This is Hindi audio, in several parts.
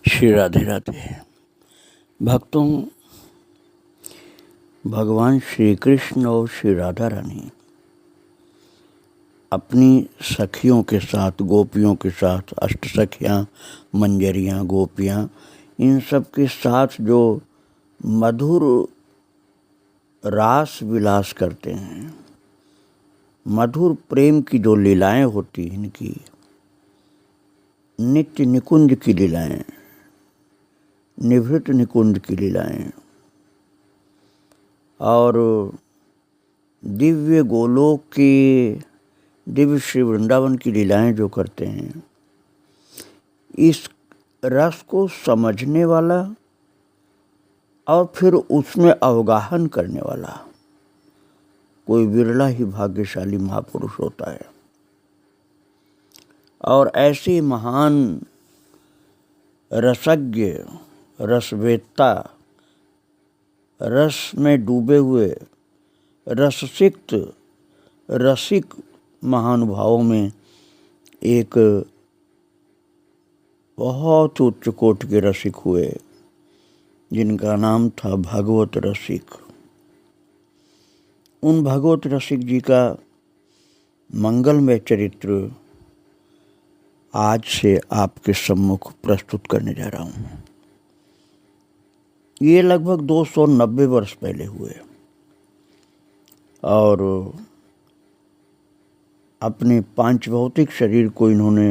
श्री राधे राधे। भक्तों, भगवान श्री कृष्ण और श्री राधा रानी अपनी सखियों के साथ, गोपियों के साथ, अष्ट सखियाँ, मंजरियाँ, गोपियाँ, इन सब के साथ जो मधुर रास विलास करते हैं, मधुर प्रेम की जो लीलाएं होती हैं, इनकी नित्य निकुंज की लीलाएं, निभृत निकुंज की लीलाएं और दिव्य गोलोक की, दिव्य श्री वृंदावन की लीलाएं जो करते हैं, इस रस को समझने वाला और फिर उसमें अवगाहन करने वाला कोई विरला ही भाग्यशाली महापुरुष होता है। और ऐसे महान रसज्ञ, रसवेत्ता, रस में डूबे हुए, रससिक्त, रसिक महानुभावों में एक बहुत उच्च कोटि के रसिक हुए, जिनका नाम था भगवत रसिक। उन भगवत रसिक जी का मंगलमय चरित्र आज से आपके सम्मुख प्रस्तुत करने जा रहा हूँ। ये लगभग 290 वर्ष पहले हुए और अपने पांच भौतिक शरीर को इन्होंने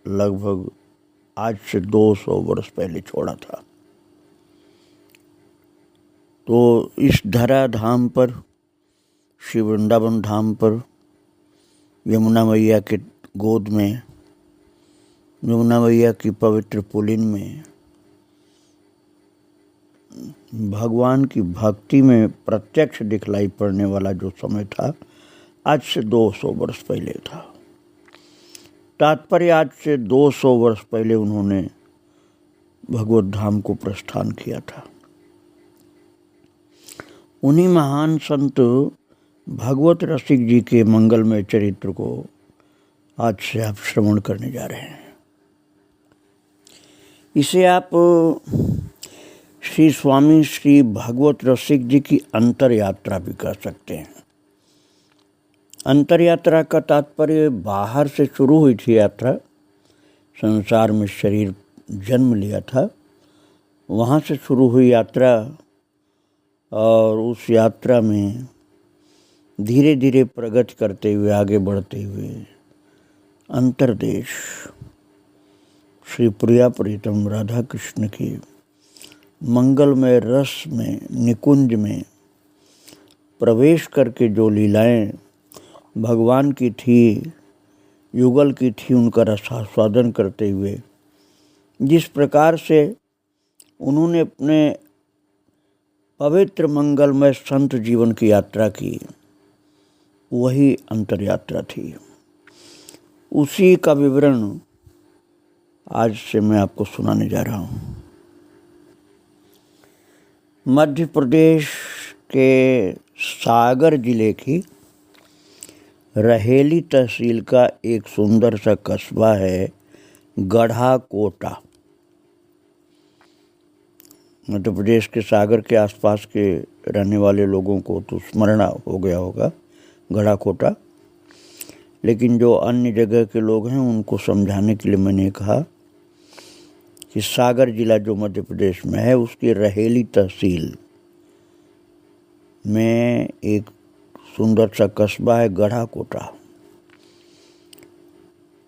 लगभग आज से 200 वर्ष पहले छोड़ा था। तो इस धरा धाम पर, श्री वृंदावन धाम पर, यमुना मैया के गोद में, यमुना मैया की पवित्र पुलिन में भगवान की भक्ति में प्रत्यक्ष दिखलाई पड़ने वाला जो समय था, आज से 200 वर्ष पहले था। तात्पर्य, आज से 200 वर्ष पहले उन्होंने भगवत धाम को प्रस्थान किया था। उन्हीं महान संत भगवत रसिक जी के मंगलमय चरित्र को आज से आप श्रवण करने जा रहे हैं। इसे आप श्री स्वामी श्री भगवत रसिक जी की अंतर यात्रा भी कर सकते हैं। अंतर यात्रा का तात्पर्य, बाहर से शुरू हुई थी यात्रा, संसार में शरीर जन्म लिया था, वहाँ से शुरू हुई यात्रा और उस यात्रा में धीरे धीरे प्रगति करते हुए, आगे बढ़ते हुए अंतरदेश श्री प्रिया प्रीतम राधा कृष्ण की मंगलमय रस में, निकुंज में प्रवेश करके जो लीलाएं भगवान की थी, युगल की थी, उनका रसास्वादन करते हुए जिस प्रकार से उन्होंने अपने पवित्र मंगलमय संत जीवन की यात्रा की, वही अंतर यात्रा थी। उसी का विवरण आज से मैं आपको सुनाने जा रहा हूँ। मध्य प्रदेश के सागर जिले की रहेली तहसील का एक सुंदर सा कस्बा है गढ़ा कोटा। मध्य प्रदेश के सागर के आसपास के रहने वाले लोगों को तो स्मरण हो गया होगा गढ़ा कोटा, लेकिन जो अन्य जगह के लोग हैं उनको समझाने के लिए मैंने कहा कि सागर जिला जो मध्य प्रदेश में है, उसकी रहेली तहसील में एक सुंदर सा कस्बा है गढ़ा कोटा,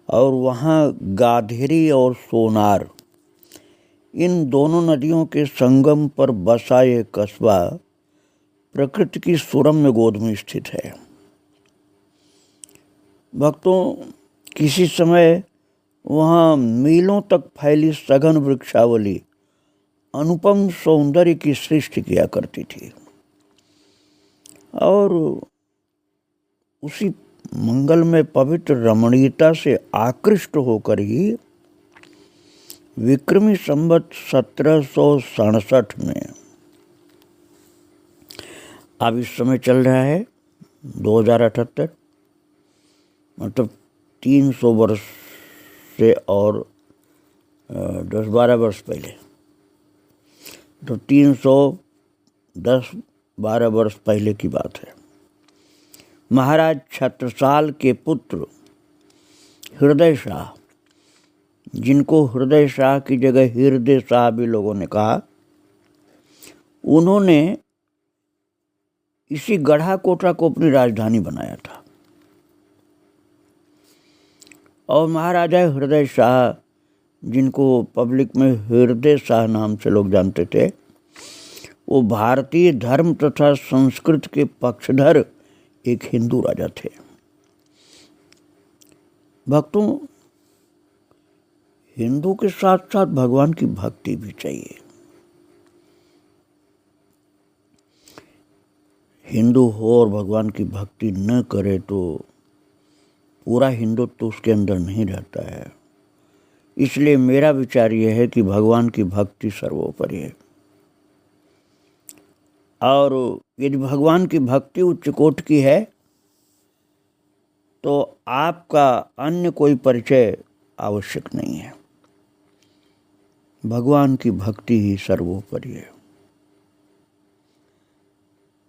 और वहाँ गाधेरी और सोनार, इन दोनों नदियों के संगम पर बसा ये कस्बा प्रकृति की सुरम्य गोद में स्थित है। भक्तों, किसी समय वहाँ मीलों तक फैली सघन वृक्षावली अनुपम सौंदर्य की सृष्टि किया करती थी, और उसी मंगल में पवित्र रमणीयता से आकृष्ट होकर ही विक्रमी संवत 1767 में, अब इस समय चल रहा है 2078, मतलब 300 वर्ष से और 10-12 वर्ष पहले, तो 310-12 वर्ष पहले की बात है। महाराज छत्रसाल के पुत्र हृदय शाह, जिनको हृदय शाह की जगह हृदय शाह भी लोगों ने कहा, उन्होंने इसी गढ़ाकोटा को अपनी राजधानी बनाया था। और महाराजा हृदय शाह, जिनको पब्लिक में हृदय शाह नाम से लोग जानते थे, वो भारतीय धर्म तथा संस्कृत के पक्षधर एक हिंदू राजा थे। भक्तों, हिंदू के साथ साथ भगवान की भक्ति भी चाहिए। हिंदू हो और भगवान की भक्ति न करे तो पूरा हिंदुत्व तो उसके अंदर नहीं रहता है। इसलिए मेरा विचार यह है कि भगवान की भक्ति सर्वोपरि है। और यदि भगवान की भक्ति उच्च कोट की है तो आपका अन्य कोई परिचय आवश्यक नहीं है। भगवान की भक्ति ही सर्वोपरि है।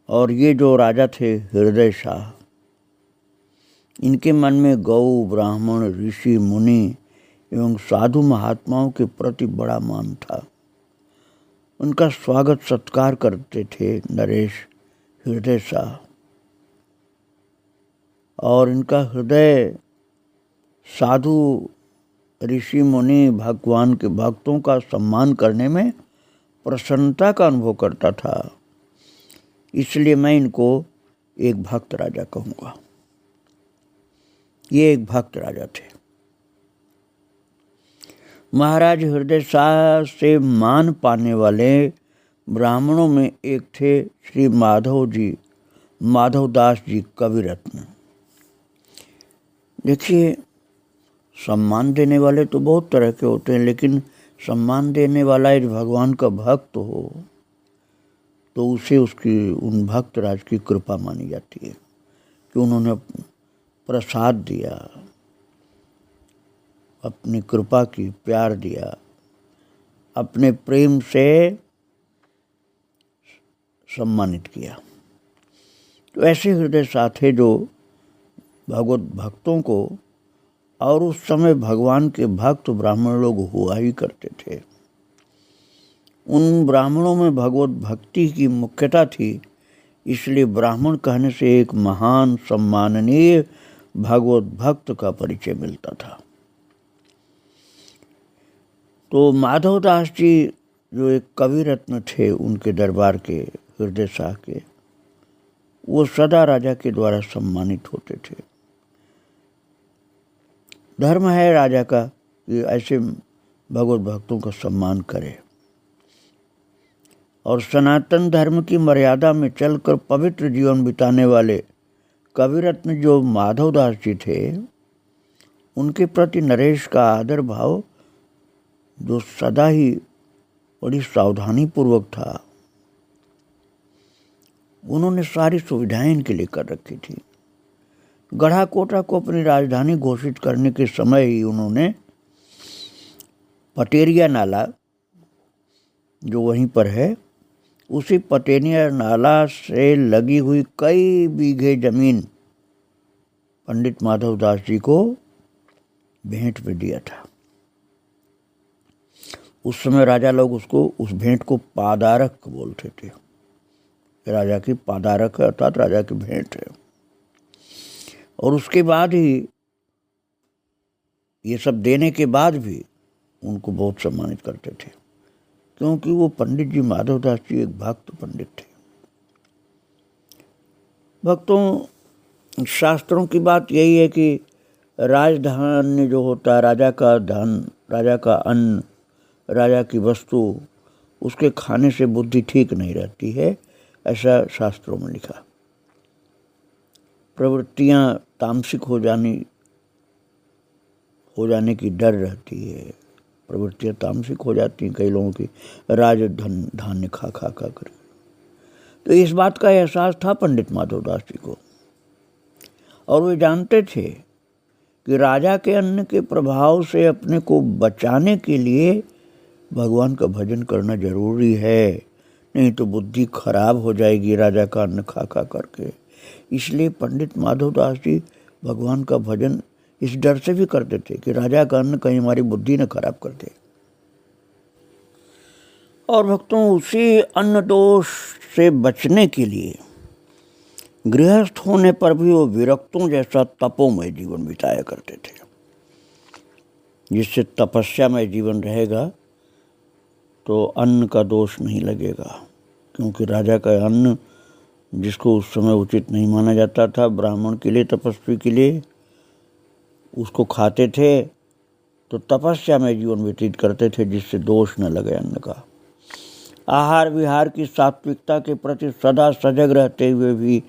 और ये जो राजा थे हृदय शाह, इनके मन में गौ, ब्राह्मण, ऋषि, मुनि एवं साधु महात्माओं के प्रति बड़ा मान था। उनका स्वागत सत्कार करते थे नरेश हृदय शाह। और इनका हृदय साधु, ऋषि, मुनि, भगवान के भक्तों का सम्मान करने में प्रसन्नता का अनुभव करता था। इसलिए मैं इनको एक भक्त राजा कहूँगा। ये एक भक्त राजा थे। महाराज हृदय शाह से मान पाने वाले ब्राह्मणों में एक थे श्री माधवदास जी कविरत्न। देखिए, सम्मान देने वाले तो बहुत तरह के होते हैं, लेकिन सम्मान देने वाला यदि भगवान का भक्त हो तो उसे उसकी उन भक्त राज की कृपा मानी जाती है कि उन्होंने प्रसाद दिया, अपनी कृपा की, प्यार दिया, अपने प्रेम से सम्मानित किया। तो ऐसे हृदय शाह थे जो भगवत भक्तों को, और उस समय भगवान के भक्त ब्राह्मण लोग हुआ ही करते थे, उन ब्राह्मणों में भगवत भक्ति की मुख्यता थी। इसलिए ब्राह्मण कहने से एक महान सम्माननीय भगवत भक्त का परिचय मिलता था। तो माधवदास जी जो एक कवि रत्न थे उनके दरबार के, हृदय शाह के, वो सदा राजा के द्वारा सम्मानित होते थे। धर्म है राजा का कि ऐसे भगवत भक्तों का सम्मान करे। और सनातन धर्म की मर्यादा में चलकर पवित्र जीवन बिताने वाले कविरत्न जो माधवदास जी थे, उनके प्रति नरेश का आदर भाव जो सदा ही बड़ी सावधानी पूर्वक था, उन्होंने सारी सुविधाएं इनके लिए कर रखी थी। गढ़ाकोटा को अपनी राजधानी घोषित करने के समय ही उन्होंने पटेरिया नाला जो वहीं पर है, उसी पटेरिया नाला से लगी हुई कई बीघे जमीन पंडित माधवदास जी को भेंट में दिया था। उस समय राजा लोग उसको, उस भेंट को पादारक बोलते थे। राजा की पादारक है, अर्थात राजा की भेंट है। और उसके बाद ही, ये सब देने के बाद भी उनको बहुत सम्मानित करते थे, क्योंकि वो पंडित जी माधवदास जी एक भक्त पंडित थे। भक्तों, शास्त्रों की बात यही है कि राजधान्य जो होता है, राजा का धन, राजा का अन्न, राजा की वस्तु, उसके खाने से बुद्धि ठीक नहीं रहती है, ऐसा शास्त्रों में लिखा। प्रवृत्तियां तामसिक हो जाने की डर रहती है। प्रवृत्तियां तामसिक हो जाती हैं कई लोगों की, धान्य खा कर। तो इस बात का एहसास था पंडित माधवदास जी को, और वे जानते थे कि राजा के अन्न के प्रभाव से अपने को बचाने के लिए भगवान का भजन करना जरूरी है, नहीं तो बुद्धि खराब हो जाएगी राजा का अन्न खा खा करके। इसलिए पंडित माधवदास जी भगवान का भजन इस डर से भी करते थे कि राजा का अन्न कहीं हमारी बुद्धि न खराब कर दे। और भक्तों, उसी अन्न दोष से बचने के लिए गृहस्थ होने पर भी वो विरक्तों जैसा तपोमय जीवन बिताया करते थे, जिससे तपस्यामय जीवन रहेगा तो अन्न का दोष नहीं लगेगा। क्योंकि राजा का अन्न जिसको उस समय उचित नहीं माना जाता था, ब्राह्मण के लिए, तपस्वी के लिए, उसको खाते थे तो तपस्या में जीवन व्यतीत करते थे, जिससे दोष न लगे अन्न का। आहार विहार की सात्विकता के प्रति सदा सजग रहते हुए भी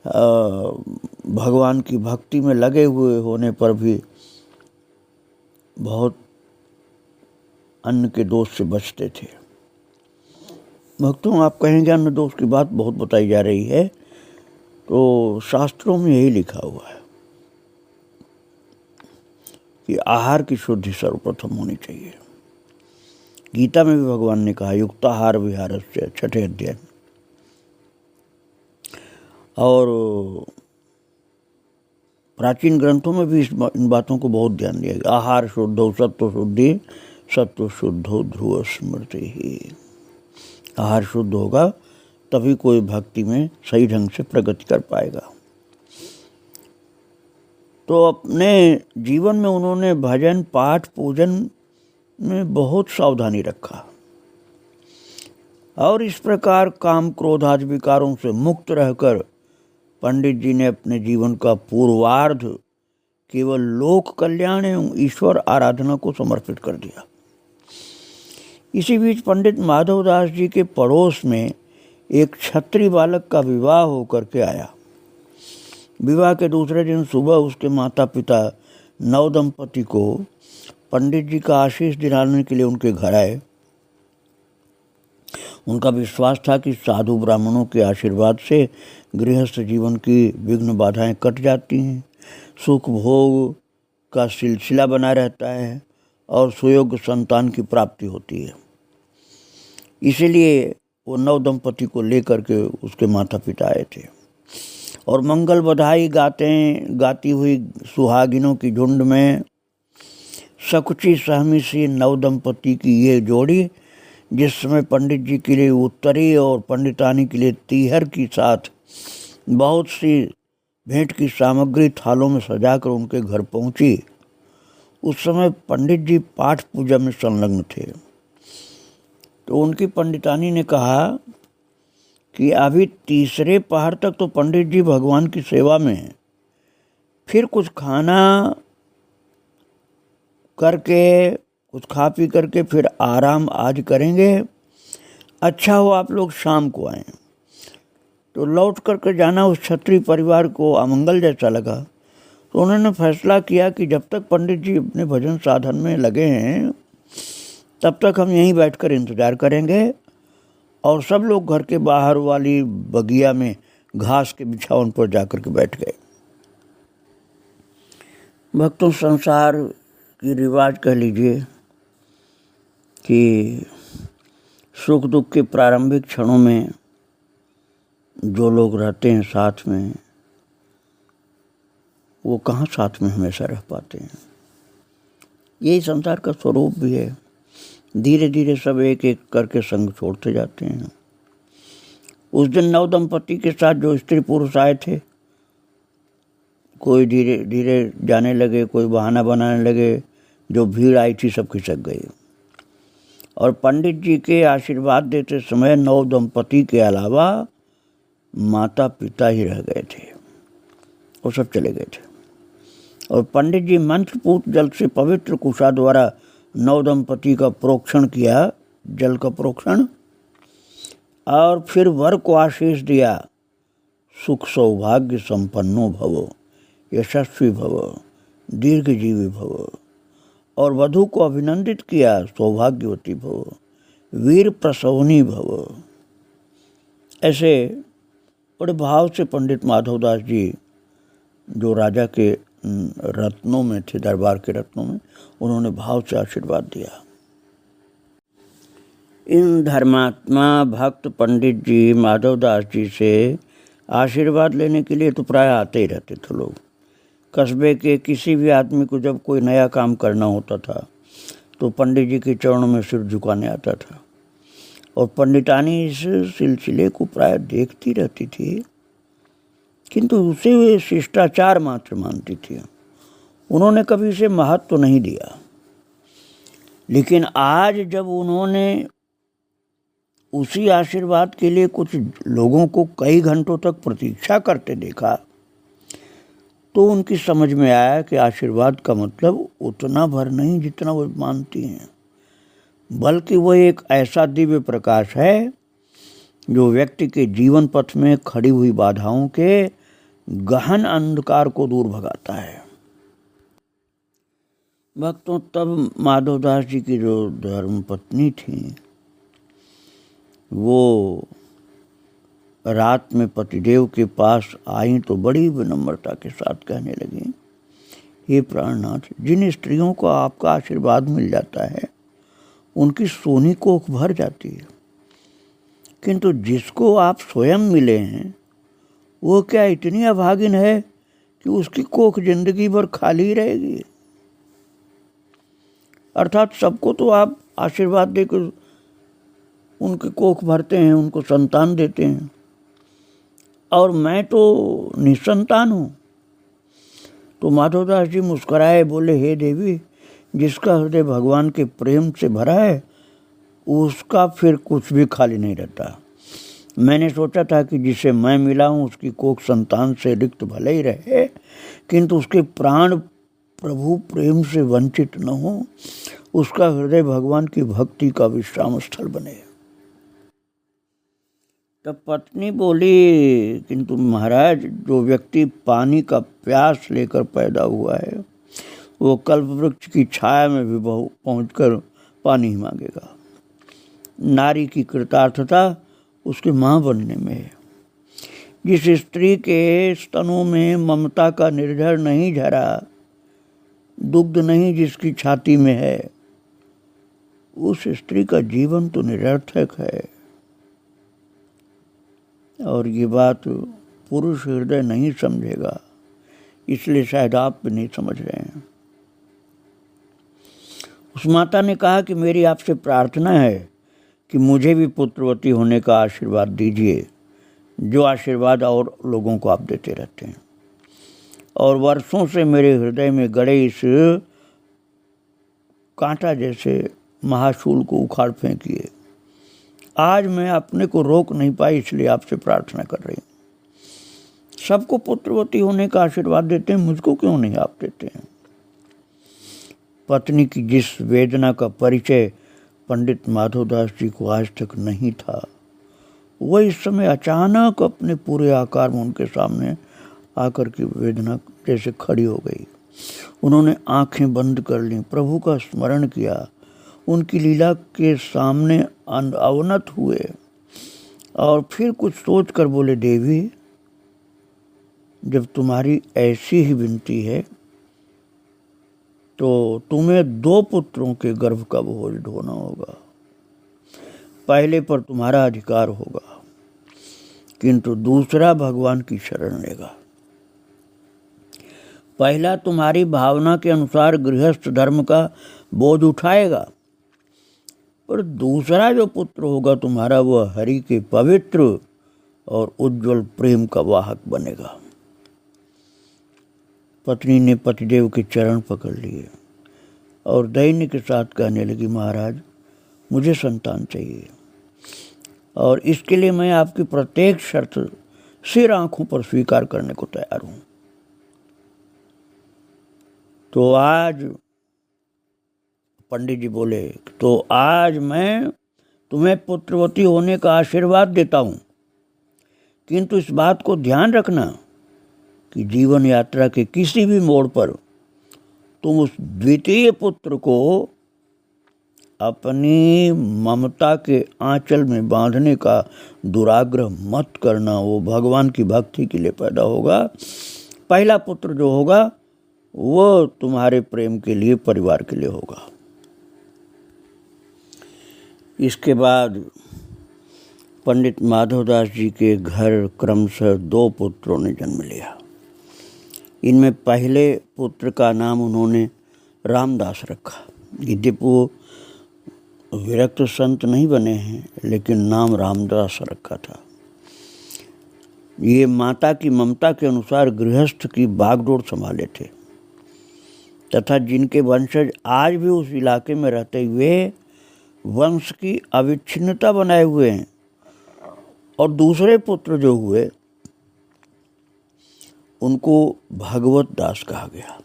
भगवान की भक्ति में लगे हुए होने पर भी बहुत अन्न के दोष से बचते थे। भक्तों, आप कहेंगे अन्न दोष की बात बहुत बताई जा रही है, तो शास्त्रों में यही लिखा हुआ है कि आहार की शुद्धि सर्वप्रथम होनी चाहिए। गीता में भी भगवान ने कहा युक्ताहार विहारस्य, 6ठे अध्याय। और प्राचीन ग्रंथों में भी इन बातों को बहुत ध्यान दिया गया। आहार शुद्धो सत्व शुद्धि, सत्व शुद्धो ध्रुव स्मृति ही। आहार शुद्ध होगा तभी कोई भक्ति में सही ढंग से प्रगति कर पाएगा। तो अपने जीवन में उन्होंने भजन पाठ पूजन में बहुत सावधानी रखा और इस प्रकार काम क्रोध आदि विकारों से मुक्त रहकर पंडित जी ने अपने जीवन का पूर्वार्ध केवल लोक कल्याण एवं ईश्वर आराधना को समर्पित कर दिया। इसी बीच पंडित माधवदास जी के पड़ोस में एक क्षत्रिय बालक का विवाह होकर के आया। विवाह के दूसरे दिन सुबह उसके माता पिता नवदंपति को पंडित जी का आशीष दिलाने के लिए उनके घर आए। उनका विश्वास था कि साधु ब्राह्मणों के आशीर्वाद से गृहस्थ जीवन की विघ्न बाधाएं कट जाती हैं, सुख भोग का सिलसिला बना रहता है और सुयोग्य संतान की प्राप्ति होती है। इसीलिए वो नवदंपति को लेकर के उसके माता पिता आए थे और मंगल बधाई गाती हुई सुहागिनों की झुंड में सकुची सहमी सी नवदंपति की ये जोड़ी, जिस समय पंडित जी के लिए उत्तरी और पंडितानी के लिए तीहर की साथ बहुत सी भेंट की सामग्री थालों में सजाकर उनके घर पहुंची, उस समय पंडित जी पाठ पूजा में संलग्न थे। तो उनकी पंडितानी ने कहा कि अभी तीसरे पहर तक तो पंडित जी भगवान की सेवा में हैं, फिर कुछ खाना करके, कुछ खा पी करके फिर आराम आज करेंगे। अच्छा हो आप लोग शाम को आएं। तो लौट करके जाना उस क्षत्रिय परिवार को अमंगल जैसा लगा। तो उन्होंने फैसला किया कि जब तक पंडित जी अपने भजन साधन में लगे हैं तब तक हम यहीं बैठकर इंतजार करेंगे और सब लोग घर के बाहर वाली बगिया में घास के बिछावन पर जाकर के बैठ गए। भक्तों, संसार की रिवाज कह लीजिए कि सुख दुख के प्रारंभिक क्षणों में जो लोग रहते हैं साथ में, वो कहाँ साथ में हमेशा रह पाते हैं। यही संसार का स्वरूप भी है। धीरे धीरे सब एक एक करके संग छोड़ते जाते हैं। उस दिन नवदंपति के साथ जो स्त्री पुरुष आए थे, कोई धीरे धीरे जाने लगे, कोई बहाना बनाने लगे। जो भीड़ आई थी सब खिसक गई और पंडित जी के आशीर्वाद देते समय नवदंपति के अलावा माता पिता ही रह गए थे, वो सब चले गए थे। और पंडित जी मंत्रपूत जल से पवित्र कुशा द्वारा नवदंपति का प्रोक्षण किया, जल का प्रोक्षण, और फिर वर को आशीष दिया, सुख सौभाग्य संपन्नो भवो, यशस्वी भवो, दीर्घजीवी भवो। और वधू को अभिनंदित किया, सौभाग्यवती भवो, वीर प्रसवनी भवो। ऐसे बड़े भाव से पंडित माधवदास जी, जो राजा के रत्नों में थे, दरबार के रत्नों में। उन्होंने भाव से आशीर्वाद दिया। इन धर्मात्मा भक्त पंडित जी माधवदास जी से आशीर्वाद लेने के लिए तो प्राय आते ही रहते थे लोग। कस्बे के किसी भी आदमी को जब कोई नया काम करना होता था तो पंडित जी के चरणों में सिर झुकाने आता था, और पंडितानी इस सिलसिले को प्राय देखती रहती थी, किंतु उसे वे शिष्टाचार मात्र मानती थी। उन्होंने कभी इसे महत्व तो नहीं दिया। लेकिन आज जब उन्होंने उसी आशीर्वाद के लिए कुछ लोगों को कई घंटों तक प्रतीक्षा करते देखा तो उनकी समझ में आया कि आशीर्वाद का मतलब उतना भर नहीं जितना वो मानती हैं, बल्कि वह एक ऐसा दिव्य प्रकाश है जो व्यक्ति के जीवन पथ में खड़ी हुई बाधाओं के गहन अंधकार को दूर भगाता है। भक्तों, तब माधवदास जी की जो धर्म पत्नी थी वो रात में पतिदेव के पास आई तो बड़ी विनम्रता के साथ कहने लगी, हे प्राणनाथ, जिन स्त्रियों को आपका आशीर्वाद मिल जाता है उनकी सोनी कोख भर जाती है, किंतु जिसको आप स्वयं मिले हैं वो क्या इतनी अभागिन है कि उसकी कोख जिंदगी भर खाली ही रहेगी। अर्थात सबको तो आप आशीर्वाद देकर उनकी कोख भरते हैं, उनको संतान देते हैं, और मैं तो निसंतान हूँ। तो माधवदास जी मुस्कुराए, बोले, हे देवी, जिसका हृदय भगवान के प्रेम से भरा है उसका फिर कुछ भी खाली नहीं रहता। मैंने सोचा था कि जिसे मैं मिला हूँ उसकी कोख संतान से रिक्त भले ही रहे, किंतु उसके प्राण प्रभु प्रेम से वंचित न हो, उसका हृदय भगवान की भक्ति का विश्राम स्थल बने। तब पत्नी बोली, किंतु महाराज, जो व्यक्ति पानी का प्यास लेकर पैदा हुआ है वो कल्प वृक्ष की छाया में भी पहुंचकर पानी ही मांगेगा। नारी की कृतार्थता उसके माँ बनने में है। जिस स्त्री के स्तनों में ममता का निर्झर नहीं झरा, दुग्ध नहीं जिसकी छाती में है, उस स्त्री का जीवन तो निरर्थक है। और ये बात पुरुष हृदय नहीं समझेगा, इसलिए शायद आप भी नहीं समझ रहे हैं। उस माता ने कहा कि मेरी आपसे प्रार्थना है कि मुझे भी पुत्रवती होने का आशीर्वाद दीजिए, जो आशीर्वाद और लोगों को आप देते रहते हैं। और वर्षों से मेरे हृदय में गड़े इस कांटा जैसे महाशूल को उखाड़ फेंकिए। आज मैं अपने को रोक नहीं पाई, इसलिए आपसे प्रार्थना कर रही हूँ। सबको पुत्रवती होने का आशीर्वाद देते हैं, मुझको क्यों नहीं आप देते हैं? पत्नी की जिस वेदना का परिचय पंडित माधवदास जी को आज तक नहीं था, वह इस समय अचानक अपने पूरे आकार में उनके सामने आकर की वेदना जैसे खड़ी हो गई। उन्होंने आंखें बंद कर लीं, प्रभु का स्मरण किया, उनकी लीला के सामने अवनत हुए और फिर कुछ सोच कर बोले, देवी, जब तुम्हारी ऐसी ही विनती है तो तुम्हें 2 पुत्रों के गर्भ का बोझ ढोना होगा। पहले पर तुम्हारा अधिकार होगा, किंतु दूसरा भगवान की शरण लेगा। पहला तुम्हारी भावना के अनुसार गृहस्थ धर्म का बोझ उठाएगा, पर दूसरा जो पुत्र होगा तुम्हारा, वह हरि के पवित्र और उज्जवल प्रेम का वाहक बनेगा। पत्नी ने पतिदेव के चरण पकड़ लिए और दैन्य के साथ कहने लगी, महाराज, मुझे संतान चाहिए और इसके लिए मैं आपकी प्रत्येक शर्त सिर आंखों पर स्वीकार करने को तैयार हूँ। तो आज पंडित जी बोले, तो आज मैं तुम्हें पुत्रवती होने का आशीर्वाद देता हूँ, किंतु इस बात को ध्यान रखना कि जीवन यात्रा के किसी भी मोड़ पर तुम उस द्वितीय पुत्र को अपनी ममता के आंचल में बांधने का दुराग्रह मत करना। वो भगवान की भक्ति के लिए पैदा होगा। पहला पुत्र जो होगा वो तुम्हारे प्रेम के लिए, परिवार के लिए होगा। इसके बाद पंडित माधवदास जी के घर क्रमशः 2 पुत्रों ने जन्म लिया। इनमें पहले पुत्र का नाम उन्होंने रामदास रखा। यद्यपि वो विरक्त संत नहीं बने हैं, लेकिन नाम रामदास रखा था। ये माता की ममता के अनुसार गृहस्थ की बागडोर संभाले थे तथा जिनके वंशज आज भी उस इलाके में रहते हुए वंश की अविच्छिन्नता बनाए हुए हैं। और दूसरे पुत्र जो हुए उनको भगवत दास कहा गया।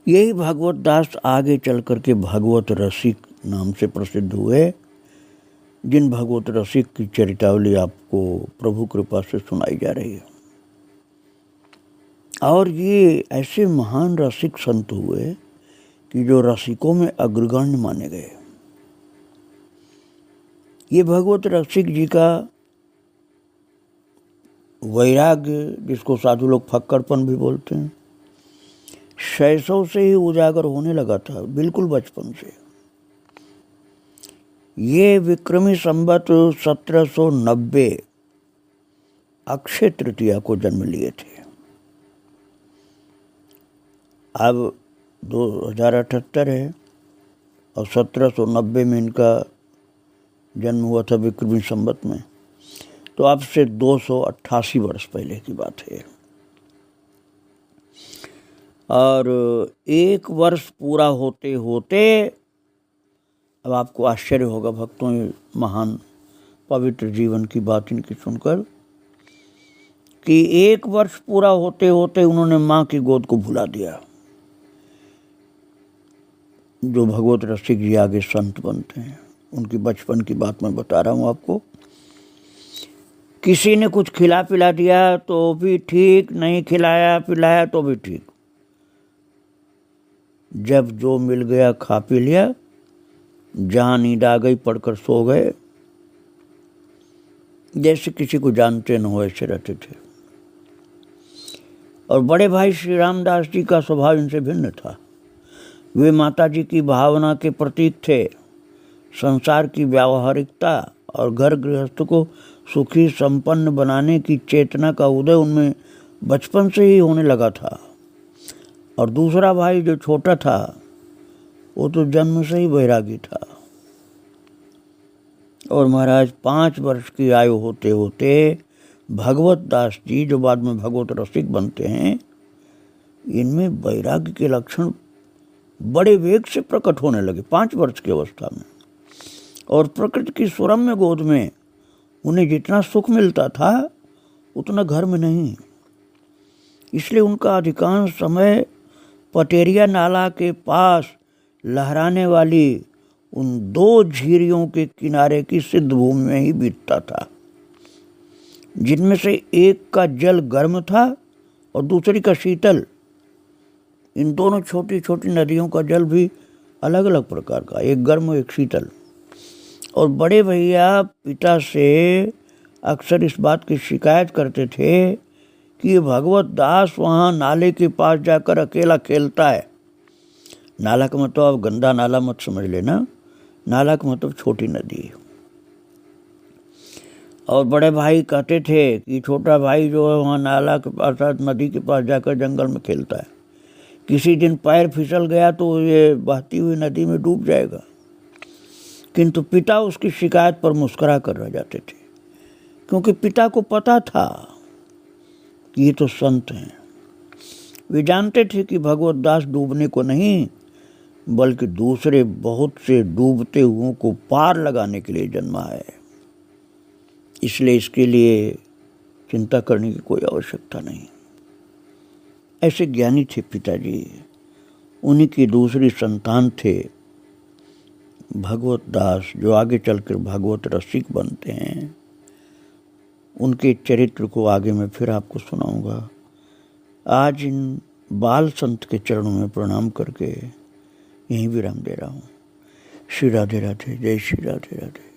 यही भगवत दास आगे चल करके भगवत रसिक नाम से प्रसिद्ध हुए, जिन भगवत रसिक की चरितावली आपको प्रभु कृपा से सुनाई जा रही है। और ये ऐसे महान रसिक संत हुए कि जो रसिकों में अग्रगण्य माने गए। ये भगवत रसिक जी का वैराग्य, जिसको साधु लोग फक्कड़पन भी बोलते हैं, शैशव से ही उजागर होने लगा था, बिल्कुल बचपन से। ये विक्रमी संवत 1790 अक्षय तृतीया को जन्म लिए थे। अब 2078 है और 1790 में इनका जन्म हुआ था विक्रमी संवत में, तो अब से 288 वर्ष पहले की बात है। और 1 वर्ष पूरा होते होते, अब आपको आश्चर्य होगा भक्तों महान पवित्र जीवन की बात इनकी सुनकर, कि 1 वर्ष पूरा होते होते उन्होंने माँ की गोद को भुला दिया। जो भगवत रसिक जी आगे संत बनते हैं, उनकी बचपन की बात मैं बता रहा हूँ आपको। किसी ने कुछ खिला पिला दिया तो भी ठीक, नहीं खिलाया पिलाया तो भी ठीक। जब जो मिल गया खा पी लिया, जहाँ नींद आ गई पढ़कर सो गए, जैसे किसी को जानते न हो ऐसे रहते थे। और बड़े भाई श्री रामदास जी का स्वभाव इनसे भिन्न था। वे माता जी की भावना के प्रतीक थे। संसार की व्यावहारिकता और घर गृहस्थ को सुखी संपन्न बनाने की चेतना का उदय उनमें बचपन से ही होने लगा था। और दूसरा भाई जो छोटा था, वो तो जन्म से ही वैरागी था। और महाराज 5 वर्ष की आयु होते होते भगवत दास जी, जो बाद में भगवत रसिक बनते हैं, इनमें वैराग्य के लक्षण बड़े वेग से प्रकट होने लगे 5 वर्ष की अवस्था में। और प्रकृति की सुरम्य गोद में उन्हें जितना सुख मिलता था उतना घर में नहीं। इसलिए उनका अधिकांश समय पटेरिया नाला के पास लहराने वाली उन 2 झीरियों के किनारे की सिद्ध भूमि में ही बीतता था, जिनमें से एक का जल गर्म था और दूसरी का शीतल। इन दोनों छोटी छोटी नदियों का जल भी अलग अलग प्रकार का, एक गर्म और एक शीतल। और बड़े भैया पिता से अक्सर इस बात की शिकायत करते थे कि ये भगवत दास वहाँ नाले के पास जाकर अकेला खेलता है। नाला का मतलब आप गंदा नाला मत समझ लेना, नाला का मतलब छोटी नदी। और बड़े भाई कहते थे कि छोटा भाई जो है वहाँ नाला के पास, नदी के पास जाकर जंगल में खेलता है, किसी दिन पैर फिसल गया तो ये बहती हुई नदी में डूब जाएगा। किंतु पिता उसकी शिकायत पर मुस्कुरा कर रह जाते थे, क्योंकि पिता को पता था कि ये तो संत हैं। वे जानते थे कि भगवत दास डूबने को नहीं, बल्कि दूसरे बहुत से डूबते हुओं को पार लगाने के लिए जन्मा है। इसलिए इसके लिए चिंता करने की कोई आवश्यकता नहीं। ऐसे ज्ञानी थे पिताजी। उन्हीं की दूसरी संतान थे भगवत दास, जो आगे चलकर भगवत रसिक बनते हैं। उनके चरित्र को आगे मैं फिर आपको सुनाऊंगा। आज इन बाल संत के चरणों में प्रणाम करके यहीं विराम दे रहा हूँ। श्री राधे राधे, जय श्री राधे राधे।